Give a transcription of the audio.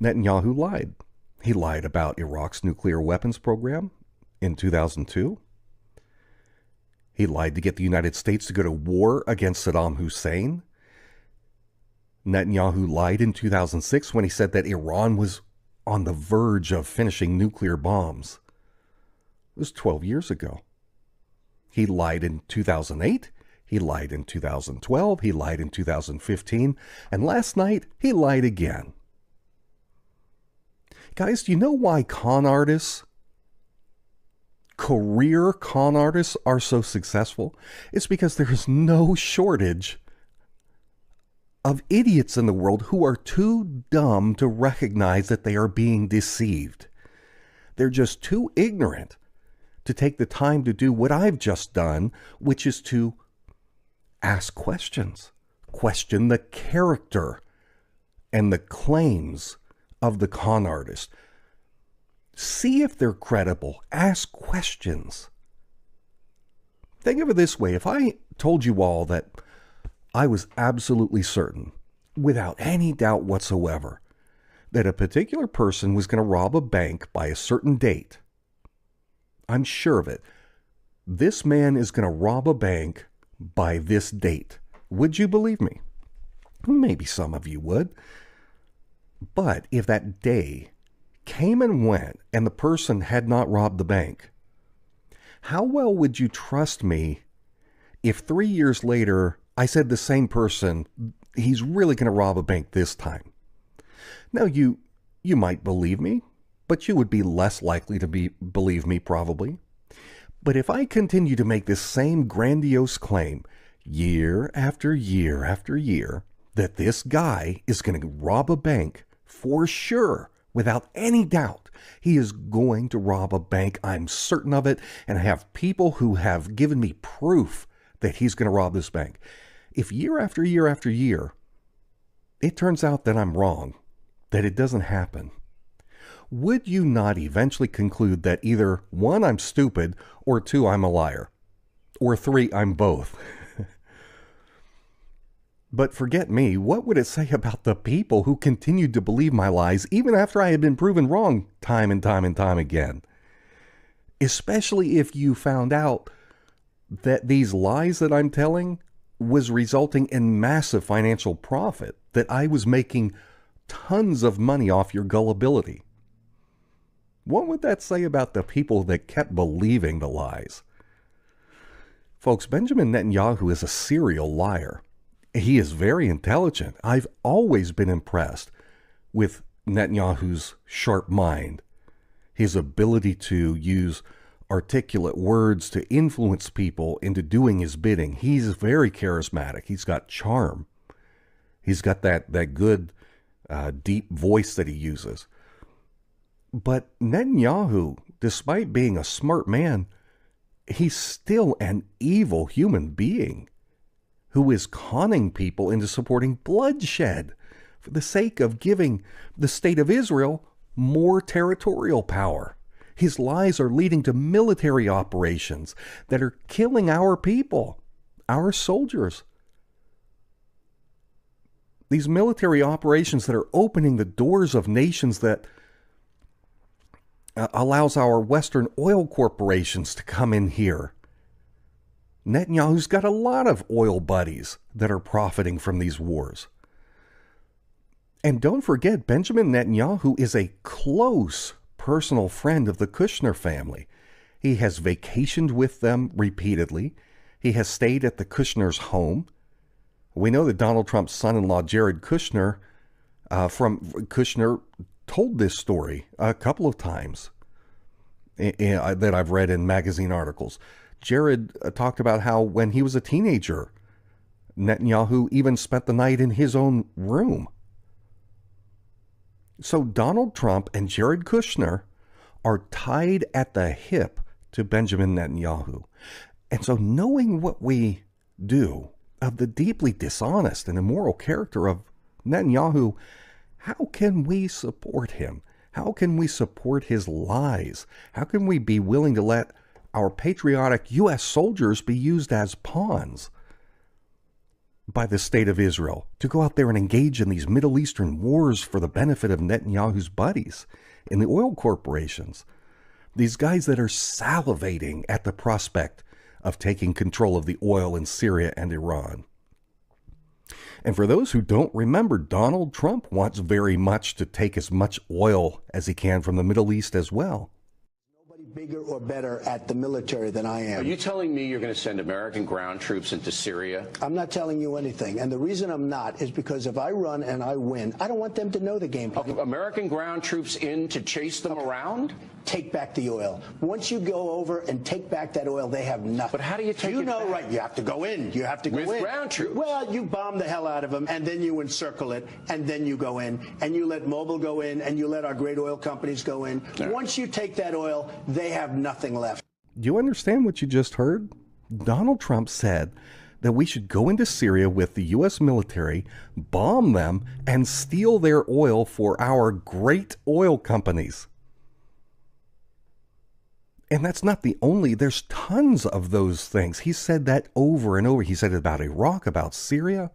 Netanyahu lied. He lied about Iraq's nuclear weapons program in 2002. He lied to get the United States to go to war against Saddam Hussein. Netanyahu lied in 2006 when he said that Iran was on the verge of finishing nuclear bombs. It was 12 years ago. He lied in 2008. He lied in 2012. He lied in 2015. And last night, he lied again. Guys, do you know why con artists, career con artists, are so successful? It's because there is no shortage of idiots in the world who are too dumb to recognize that they are being deceived. They're just too ignorant to take the time to do what I've just done, which is to ask questions. Question the character and the claims of the con artist. See if they're credible. Ask questions. Think of it this way. If I told you all that I was absolutely certain, without any doubt whatsoever, that a particular person was going to rob a bank by a certain date, I'm sure of it. This man is going to rob a bank by this date. Would you believe me? Maybe some of you would. But if that day came and went and the person had not robbed the bank, how well would you trust me if 3 years later I said the same person, he's really going to rob a bank this time? Now, you might believe me, but you would be less likely to believe me probably. But if I continue to make this same grandiose claim year after year after year, that this guy is going to rob a bank for sure, without any doubt, he is going to rob a bank, I'm certain of it, and I have people who have given me proof that he's going to rob this bank. If year after year after year, it turns out that I'm wrong, that it doesn't happen, would you not eventually conclude that either 1, I'm stupid, or 2, I'm a liar, or 3, I'm both? But forget me, what would it say about the people who continued to believe my lies even after I had been proven wrong time and time and time again? Especially if you found out that these lies that I'm telling was resulting in massive financial profit, that I was making tons of money off your gullibility. What would that say about the people that kept believing the lies? Folks, Benjamin Netanyahu is a serial liar. He is very intelligent. I've always been impressed with Netanyahu's sharp mind, his ability to use articulate words to influence people into doing his bidding. He's very charismatic. He's got charm. He's got that good, deep voice that he uses. But Netanyahu, despite being a smart man, he's still an evil human being who is conning people into supporting bloodshed for the sake of giving the state of Israel more territorial power. His lies are leading to military operations that are killing our people, our soldiers. These military operations that are opening the doors of nations that allows our Western oil corporations to come in here. Netanyahu's got a lot of oil buddies that are profiting from these wars. And don't forget, Benjamin Netanyahu is a close personal friend of the Kushner family. He has vacationed with them repeatedly. He has stayed at the Kushners' home. We know that Donald Trump's son-in-law, Jared Kushner, from Kushner, told this story a couple of times that I've read in magazine articles. Jared talked about how when he was a teenager, Netanyahu even spent the night in his own room. So Donald Trump and Jared Kushner are tied at the hip to Benjamin Netanyahu. And so knowing what we do of the deeply dishonest and immoral character of Netanyahu, how can we support him? How can we support his lies? How can we be willing to let our patriotic U.S. soldiers be used as pawns? by the state of Israel to go out there and engage in these Middle Eastern wars for the benefit of Netanyahu's buddies in the oil corporations. These guys that are salivating at the prospect of taking control of the oil in Syria and Iran. And for those who don't remember, Donald Trump wants very much to take as much oil as he can from the Middle East as well. Bigger or better at the military than I am. Are you telling me you're going to send American ground troops into Syria? I'm not telling you anything. And the reason I'm not is because if I run and I win, I don't want them to know the game plan. American ground troops in to chase them around? Take back the oil. Once you go over and take back that oil, they have nothing. But how do you take it back? Right, you have to go in. You have to go in. With ground troops? Well, you bomb the hell out of them, and then you encircle it, and then you go in, and you let Mobil go in, and you let our great oil companies go in. Right. Once you take that oil, they have nothing left. Do you understand what you just heard? Donald Trump said that we should go into Syria with the U.S. military, bomb them, and steal their oil for our great oil companies. And that's not the only, there's tons of those things. He said that over and over. He said it about Iraq, about Syria.